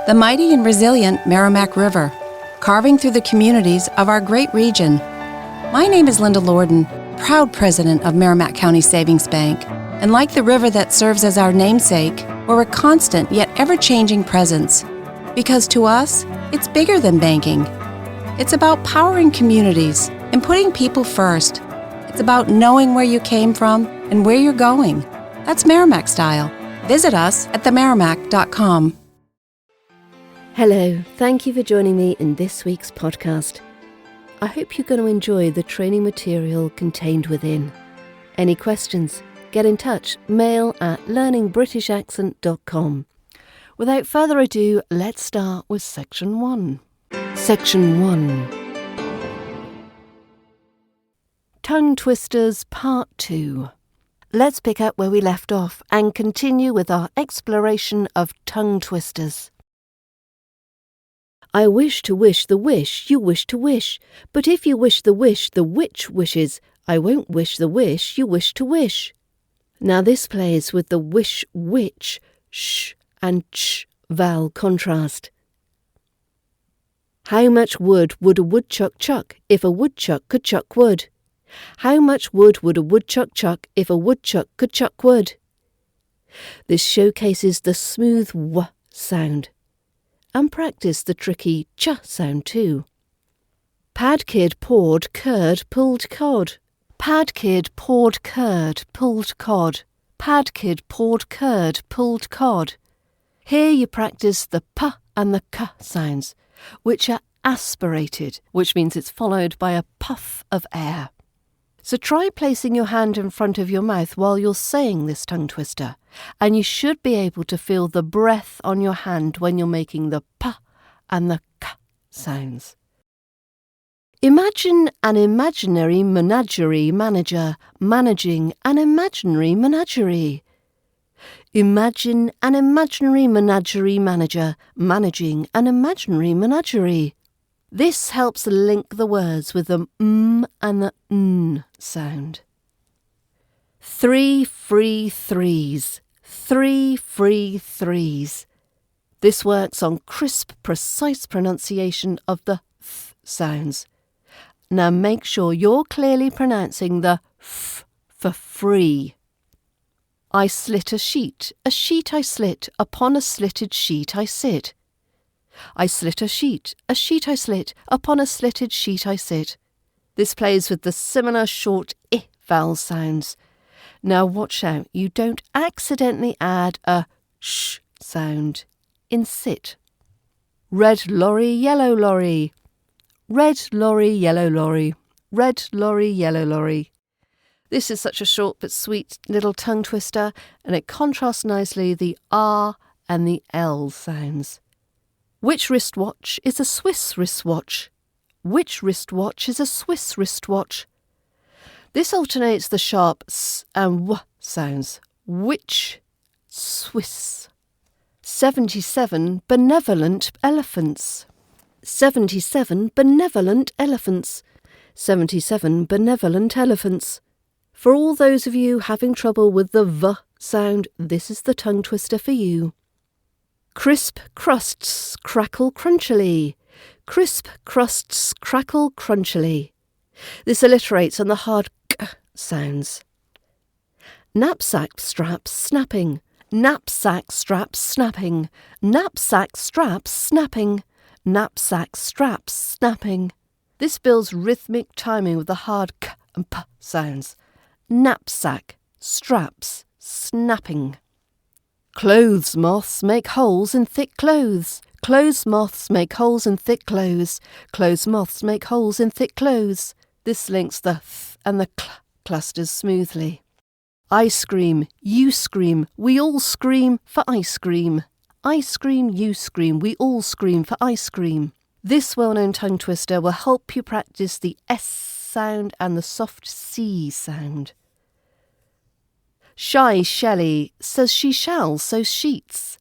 the mighty and resilient Merrimack River, carving through the communities of our great region. My name is Linda Lorden, proud president of Merrimack County Savings Bank, and like the river that serves as our namesake, we're a constant yet ever-changing presence. Because to us, it's bigger than banking. It's about powering communities and putting people first. It's about knowing where you came from and where you're going. That's Merrimack style. Visit us at themerrimack.com. Hello, thank you for joining me in this week's podcast. I hope you're going to enjoy the training material contained within. Any questions? Get in touch, mail at learningbritishaccent.com. Without further ado, let's start with Section 1. Section 1. Tongue Twisters Part 2. Let's pick up where we left off and continue with our exploration of tongue twisters. I wish to wish the wish you wish to wish, but if you wish the witch wishes, I won't wish the wish you wish to wish. Now this plays with the wish which, sh and ch vowel contrast. How much wood would a woodchuck chuck if a woodchuck could chuck wood? How much wood would a woodchuck chuck if a woodchuck could chuck wood? This showcases the smooth w sound. And practice the tricky ch sound too. Pad kid poured curd pulled cod. Pad kid poured curd pulled cod. Pad kid poured curd pulled cod. Here you practice the p and the k sounds, which are aspirated, which means it's followed by a puff of air. So try placing your hand in front of your mouth while you're saying this tongue twister, and you should be able to feel the breath on your hand when you're making the p and the k sounds. Imagine an imaginary menagerie manager managing an imaginary menagerie. Imagine an imaginary menagerie manager managing an imaginary menagerie. This helps link the words with the and the n sound. 3 free threes. 3 free threes. This works on crisp, precise pronunciation of the th sounds. Now make sure you're clearly pronouncing the f for free. I slit a sheet I slit, upon a slitted sheet I sit. I slit a sheet I slit, upon a slitted sheet I sit. This plays with the similar short I vowel sounds. Now watch out, you don't accidentally add a sh sound in sit. Red lorry, yellow lorry. Red lorry, yellow lorry. Red lorry, yellow lorry. This is such a short but sweet little tongue twister, and it contrasts nicely the R and the L sounds. Which wristwatch is a Swiss wristwatch? Which wristwatch is a Swiss wristwatch? This alternates the sharp s and w sounds. Which, Swiss. 77 benevolent elephants. 77 benevolent elephants. 77 benevolent elephants. For all those of you having trouble with the v sound, this is the tongue twister for you. Crisp crusts crackle crunchily. Crisp crusts crackle crunchily. This alliterates on the hard k sounds. Knapsack straps snapping. Knapsack straps snapping. Knapsack straps snapping. Knapsack straps snapping. This builds rhythmic timing with the hard k and p sounds. Knapsack straps snapping. Clothes moths make holes in thick clothes. Clothes moths make holes in thick clothes. Clothes moths make holes in thick clothes. This links the th and the cl clusters smoothly. I scream, you scream, we all scream for ice cream. I scream, you scream, we all scream for ice cream. This well-known tongue twister will help you practice the S sound and the soft C sound. Shy Shelley says she shall sew sheets.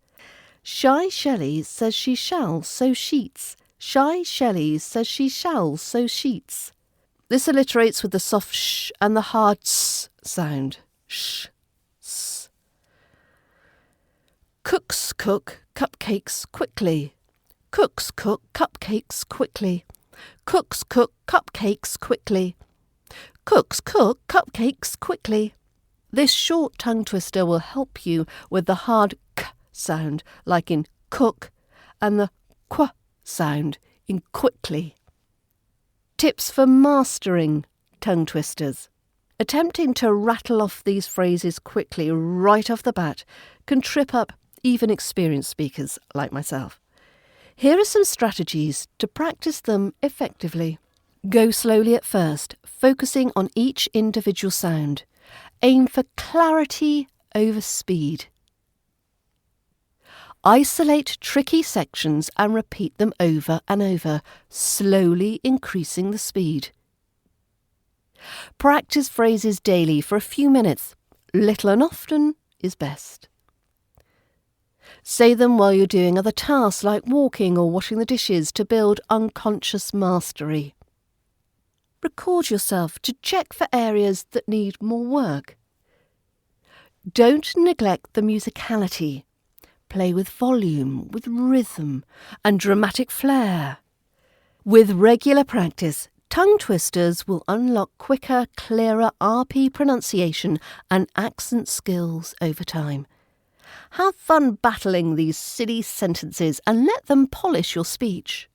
Shy Shelley says she shall sew sheets. Shy Shelley says she shall sew sheets. This alliterates with the soft sh and the hard s sound. Sh, s. Cooks cook cupcakes quickly. Cooks cook cupcakes quickly. Cooks cook cupcakes quickly. Cooks cook cupcakes quickly. This short tongue twister will help you with the hard k sound, like in cook, and the qu sound in quickly. Tips for mastering tongue twisters. Attempting to rattle off these phrases quickly right off the bat can trip up even experienced speakers like myself. Here are some strategies to practice them effectively. Go slowly at first, focusing on each individual sound. Aim for clarity over speed. Isolate tricky sections and repeat them over and over, slowly increasing the speed. Practice phrases daily for a few minutes. Little and often is best. Say them while you're doing other tasks like walking or washing the dishes to build unconscious mastery. Record yourself to check for areas that need more work. Don't neglect the musicality. Play with volume, with rhythm, and dramatic flair. With regular practice, tongue twisters will unlock quicker, clearer RP pronunciation and accent skills over time. Have fun battling these silly sentences and let them polish your speech.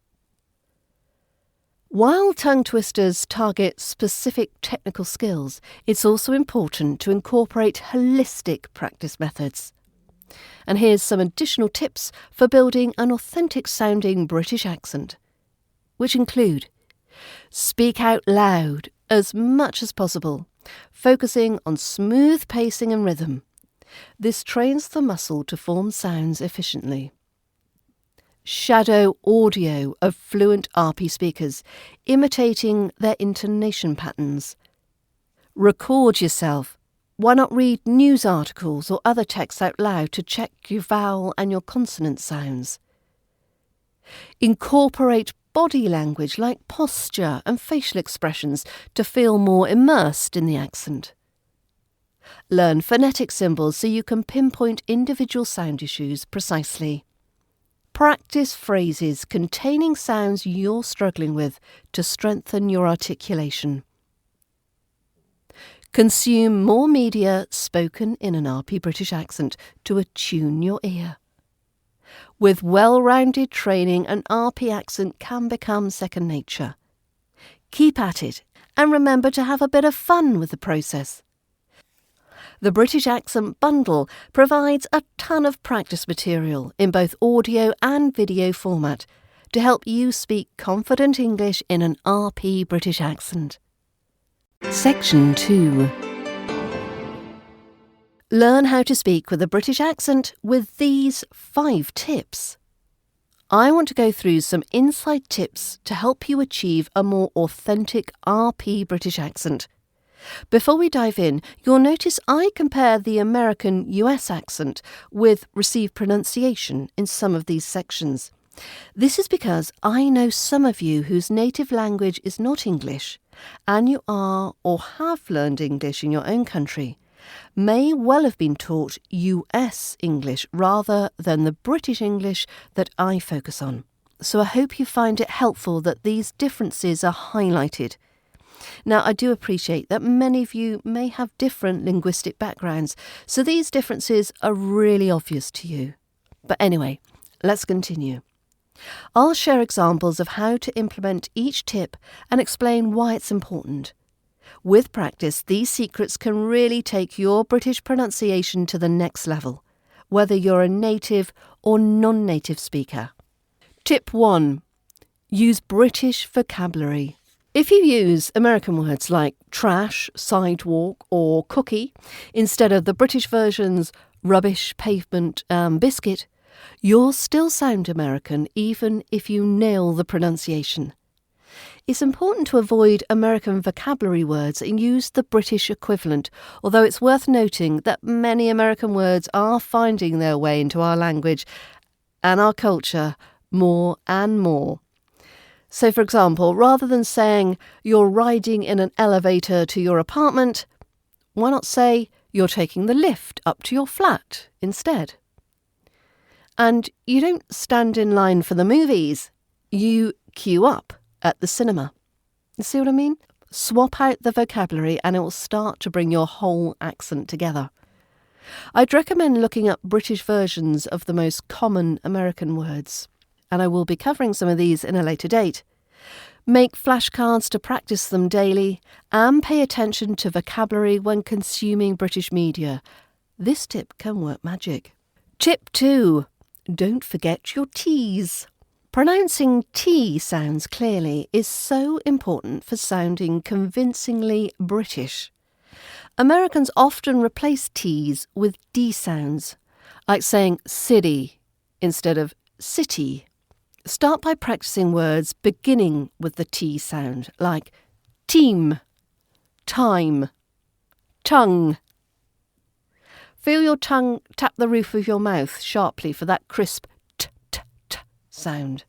While tongue twisters target specific technical skills, it's also important to incorporate holistic practice methods. And here's some additional tips for building an authentic-sounding British accent, which include: speak out loud as much as possible, focusing on smooth pacing and rhythm. This trains the muscle to form sounds efficiently. Shadow audio of fluent RP speakers, imitating their intonation patterns. Record yourself. Why not read news articles or other texts out loud to check your vowel and your consonant sounds? Incorporate body language like posture and facial expressions to feel more immersed in the accent. Learn phonetic symbols so you can pinpoint individual sound issues precisely. Practice phrases containing sounds you're struggling with to strengthen your articulation. Consume more media spoken in an RP British accent to attune your ear. With well-rounded training, an RP accent can become second nature. Keep at it and remember to have a bit of fun with the process. The British Accent Bundle provides a ton of practice material in both audio and video format to help you speak confident English in an RP British accent. Section 2. Learn how to speak with a British accent with these 5 tips. I want to go through some inside tips to help you achieve a more authentic RP British accent. Before we dive in, you'll notice I compare the American US accent with received pronunciation in some of these sections. This is because I know some of you whose native language is not English, and you are or have learned English in your own country, may well have been taught US English rather than the British English that I focus on. So I hope you find it helpful that these differences are highlighted. Now, I do appreciate that many of you may have different linguistic backgrounds, so these differences are really obvious to you. But anyway, let's continue. I'll share examples of how to implement each tip and explain why it's important. With practice, these secrets can really take your British pronunciation to the next level, whether you're a native or non-native speaker. Tip 1. Use British vocabulary. If you use American words like trash, sidewalk or cookie instead of the British versions rubbish, pavement and biscuit, you'll still sound American even if you nail the pronunciation. It's important to avoid American vocabulary words and use the British equivalent, although it's worth noting that many American words are finding their way into our language and our culture more and more. So, for example, rather than saying you're riding in an elevator to your apartment, why not say you're taking the lift up to your flat instead? And you don't stand in line for the movies. You queue up at the cinema. You see what I mean? Swap out the vocabulary and it will start to bring your whole accent together. I'd recommend looking up British versions of the most common American words, and I will be covering some of these in a later date. Make flashcards to practice them daily and pay attention to vocabulary when consuming British media. This tip can work magic. Tip 2. Don't forget your T's. Pronouncing T sounds clearly is so important for sounding convincingly British. Americans often replace T's with D sounds, like saying city instead of city. Start by practicing words beginning with the T sound, like team, time, tongue. Feel your tongue tap the roof of your mouth sharply for that crisp t sound.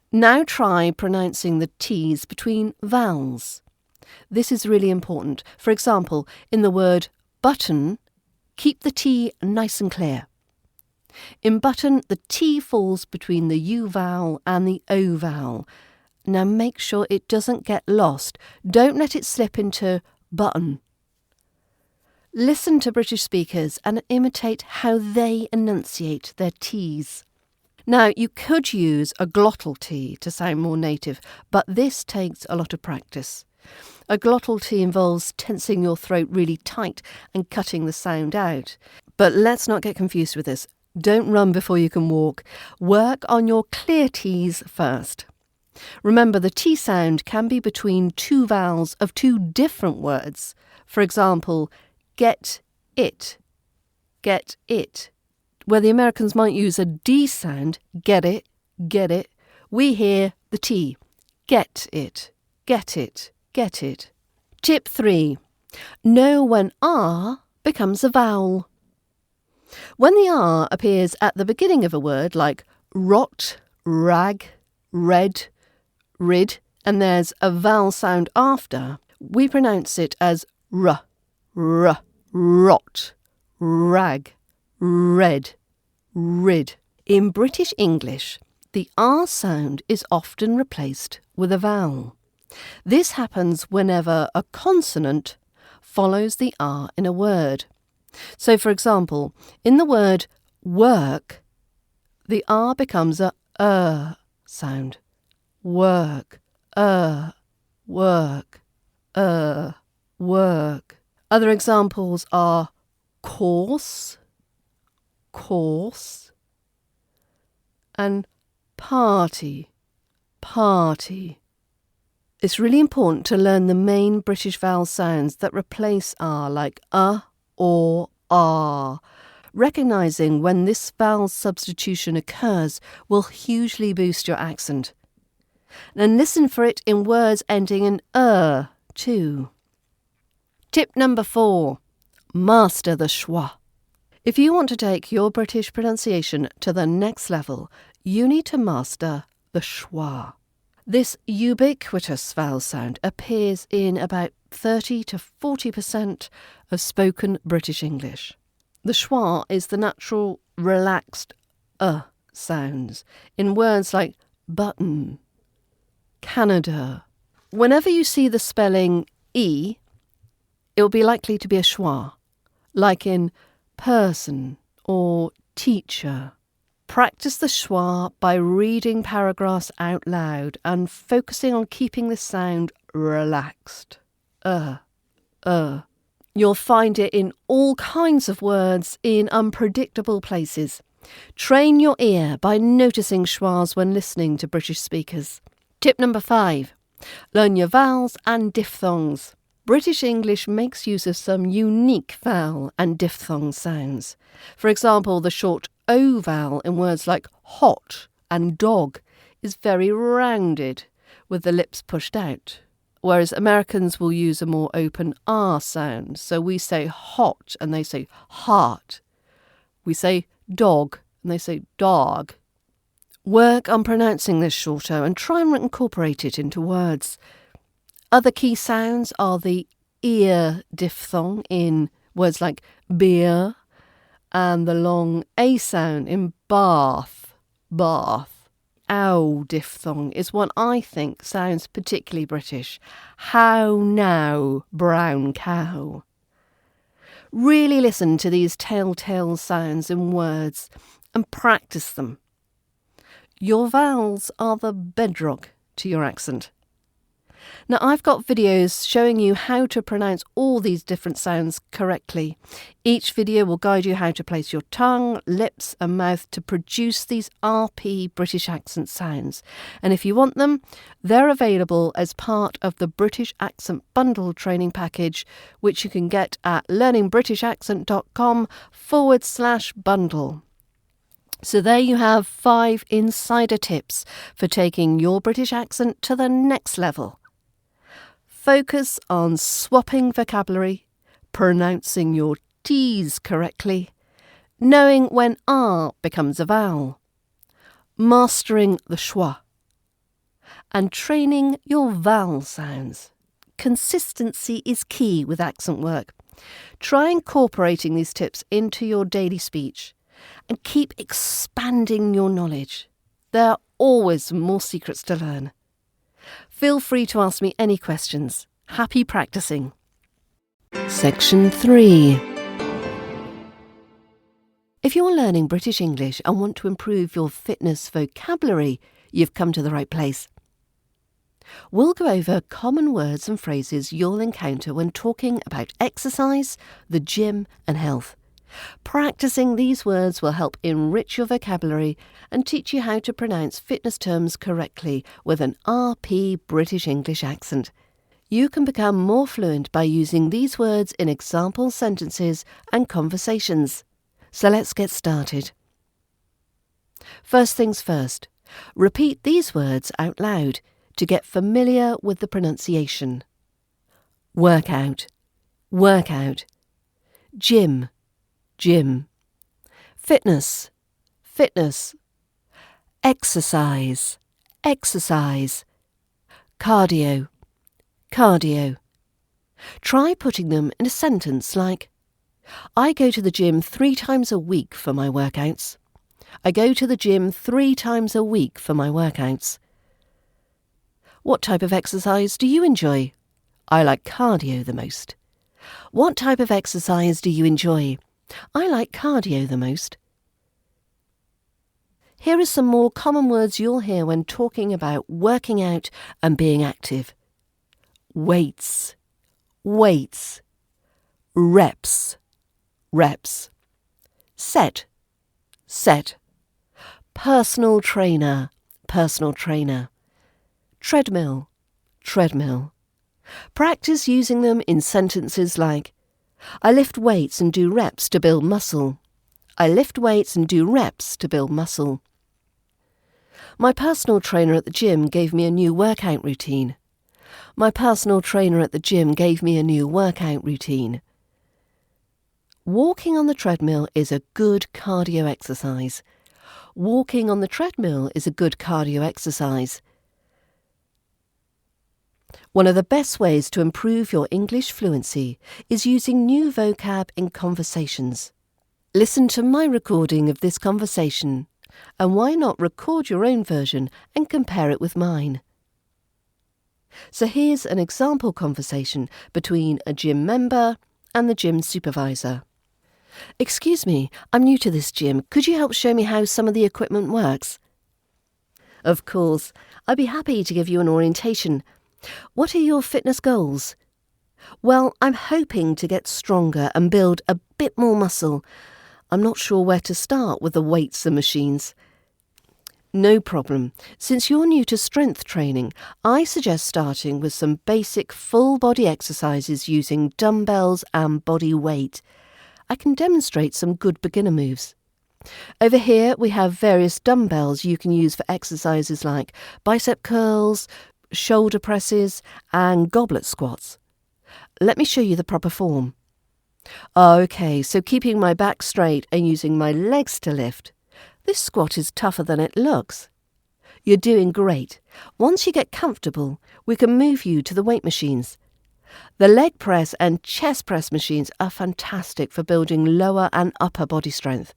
Now try pronouncing the T's between vowels. This is really important. For example, in the word button, keep the T nice and clear. In button, the T falls between the U vowel and the O vowel. Now make sure it doesn't get lost. Don't let it slip into button. Listen to British speakers and imitate how they enunciate their T's. Now, you could use a glottal T to sound more native, but this takes a lot of practice. A glottal T involves tensing your throat really tight and cutting the sound out. But let's not get confused with this. Don't run before you can walk. Work on your clear T's first. Remember, the T sound can be between two vowels of two different words. For example, get it, where the Americans might use a D sound, get it, we hear the T, get it. Tip 3. Know when R becomes a vowel. When the R appears at the beginning of a word like rot, rag, red, rid, and there's a vowel sound after, we pronounce it as r, rot, rag, red, rid. In British English, the R sound is often replaced with a vowel. This happens whenever a consonant follows the R in a word. So, for example, in the word work, the R becomes a sound. Work, work, work. Other examples are course, and party. It's really important to learn the main British vowel sounds that replace R, like or R. Recognising when this vowel substitution occurs will hugely boost your accent. And listen for it in words ending in too. Tip number 4. Master the schwa. If you want to take your British pronunciation to the next level, you need to master the schwa. This ubiquitous vowel sound appears in about 30 to 40% of spoken British English. The schwa is the natural, relaxed sounds in words like button, Canada. Whenever you see the spelling E, it will be likely to be a schwa, like in person or teacher. Practice the schwa by reading paragraphs out loud and focusing on keeping the sound relaxed. You'll find it in all kinds of words in unpredictable places. Train your ear by noticing schwas when listening to British speakers. Tip number 5. Learn your vowels and diphthongs. British English makes use of some unique vowel and diphthong sounds. For example, the short O vowel in words like hot and dog is very rounded, with the lips pushed out, whereas Americans will use a more open R sound. So we say hot and they say heart. We say dog and they say dog. Work on pronouncing this short O and try and incorporate it into words. Other key sounds are the ear diphthong in words like beer And the long A sound in bath, bath. Ow diphthong is one I think sounds particularly British. How now, brown cow. Really listen to these telltale sounds in words and practice them. Your vowels are the bedrock to your accent. Now, I've got videos showing you how to pronounce all these different sounds correctly. Each video will guide you how to place your tongue, lips and mouth to produce these RP British accent sounds. And if you want them, they're available as part of the British Accent Bundle training package, which you can get at learningbritishaccent.com/bundle. So there you have 5 insider tips for taking your British accent to the next level. Focus on swapping vocabulary, pronouncing your T's correctly, knowing when R becomes a vowel, mastering the schwa, and training your vowel sounds. Consistency is key with accent work. Try incorporating these tips into your daily speech and keep expanding your knowledge. There are always more secrets to learn. Feel free to ask me any questions. Happy practicing. Section 3. If you're learning British English and want to improve your fitness vocabulary, you've come to the right place. We'll go over common words and phrases you'll encounter when talking about exercise, the gym and health. Practicing these words will help enrich your vocabulary and teach you how to pronounce fitness terms correctly with an RP British English accent. You can become more fluent by using these words in example sentences and conversations. So let's get started. First things first, repeat these words out loud to get familiar with the pronunciation. Workout, workout. Gym, gym. Fitness, fitness. Exercise, exercise. Cardio, cardio. Try putting them in a sentence like, I go to the gym 3 times a week for my workouts. I go to the gym 3 times a week for my workouts. What type of exercise do you enjoy? I like cardio the most. What type of exercise do you enjoy? I like cardio the most. Here are some more common words you'll hear when talking about working out and being active. Weights, weights. Reps, reps. Set, set. Personal trainer, personal trainer. Treadmill, treadmill. Practice using them in sentences like, I lift weights and do reps to build muscle. I lift weights and do reps to build muscle. My personal trainer at the gym gave me a new workout routine. My personal trainer at the gym gave me a new workout routine. Walking on the treadmill is a good cardio exercise. Walking on the treadmill is a good cardio exercise. One of the best ways to improve your English fluency is using new vocab in conversations. Listen to my recording of this conversation, and why not record your own version and compare it with mine? So here's an example conversation between a gym member and the gym supervisor. Excuse me, I'm new to this gym. Could you help show me how some of the equipment works? Of course, I'd be happy to give you an orientation. What are your fitness goals? Well, I'm hoping to get stronger and build a bit more muscle. I'm not sure where to start with the weights and machines. No problem. Since you're new to strength training, I suggest starting with some basic full body exercises using dumbbells and body weight. I can demonstrate some good beginner moves. Over here we have various dumbbells you can use for exercises like bicep curls, shoulder presses and goblet squats. Let me show you the proper form. Okay, so keeping my back straight and using my legs to lift. This squat is tougher than it looks. You're doing great. Once you get comfortable, we can move you to the weight machines. The leg press and chest press machines are fantastic for building lower and upper body strength.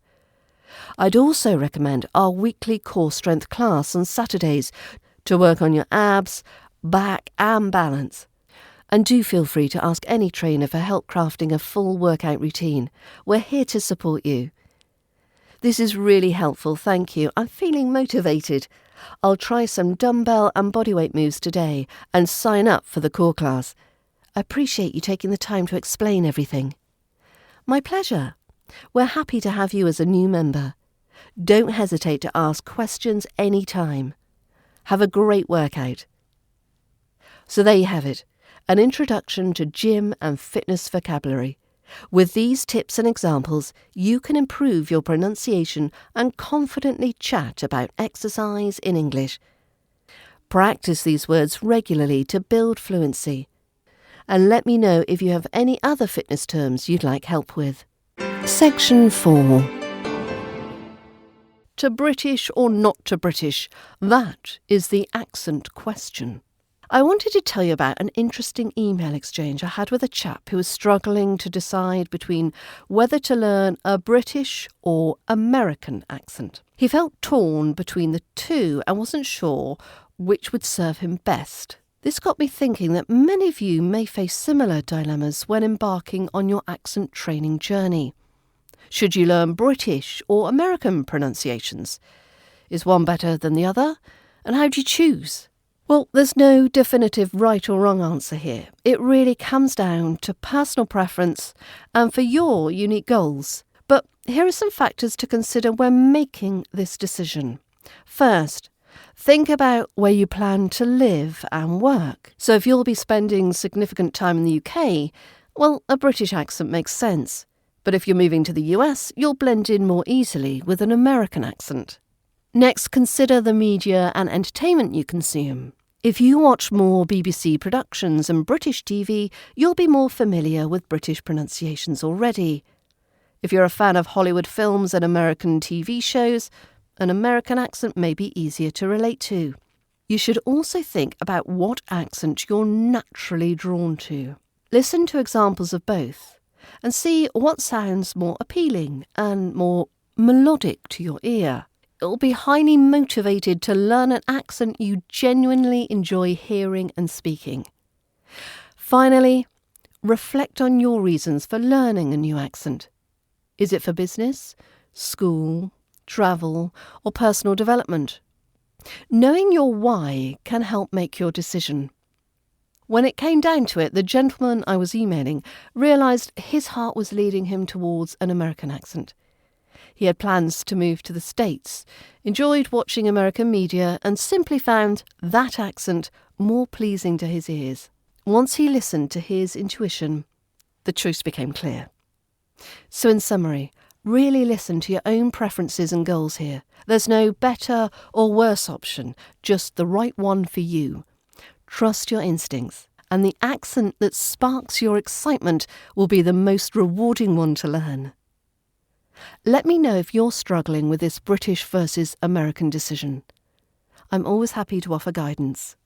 I'd also recommend our weekly core strength class on Saturdays to work on your abs, back and balance. And do feel free to ask any trainer for help crafting a full workout routine. We're here to support you. This is really helpful, thank you. I'm feeling motivated. I'll try some dumbbell and bodyweight moves today and sign up for the core class. I appreciate you taking the time to explain everything. My pleasure. We're happy to have you as a new member. Don't hesitate to ask questions any time. Have a great workout. So there you have it, an introduction to gym and fitness vocabulary. With these tips and examples, you can improve your pronunciation and confidently chat about exercise in English. Practice these words regularly to build fluency. And let me know if you have any other fitness terms you'd like help with. Section 4. To British or not to British? That is the accent question. I wanted to tell you about an interesting email exchange I had with a chap who was struggling to decide between whether to learn a British or American accent. He felt torn between the two and wasn't sure which would serve him best. This got me thinking that many of you may face similar dilemmas when embarking on your accent training journey. Should you learn British or American pronunciations? Is one better than the other? And how do you choose? Well, there's no definitive right or wrong answer here. It really comes down to personal preference and for your unique goals. But here are some factors to consider when making this decision. First, think about where you plan to live and work. So if you'll be spending significant time in the UK, well, a British accent makes sense. But if you're moving to the US, you'll blend in more easily with an American accent. Next, consider the media and entertainment you consume. If you watch more BBC productions and British TV, you'll be more familiar with British pronunciations already. If you're a fan of Hollywood films and American TV shows, an American accent may be easier to relate to. You should also think about what accent you're naturally drawn to. Listen to examples of both and see what sounds more appealing and more melodic to your ear. You'll be highly motivated to learn an accent you genuinely enjoy hearing and speaking. Finally, reflect on your reasons for learning a new accent. Is it for business, school, travel, or personal development? Knowing your why can help make your decision. When it came down to it, the gentleman I was emailing realised his heart was leading him towards an American accent. He had plans to move to the States, enjoyed watching American media, and simply found that accent more pleasing to his ears. Once he listened to his intuition, the choice became clear. So in summary, really listen to your own preferences and goals here. There's no better or worse option, just the right one for you. Trust your instincts, and the accent that sparks your excitement will be the most rewarding one to learn. Let me know if you're struggling with this British versus American decision. I'm always happy to offer guidance.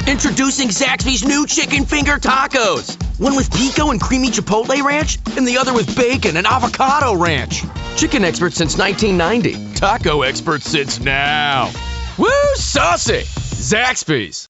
Introducing Zaxby's new chicken finger tacos. One with pico and creamy chipotle ranch, and the other with bacon and avocado ranch. Chicken expert since 1990. Taco expert since now. Woo, saucy! Zaxby's.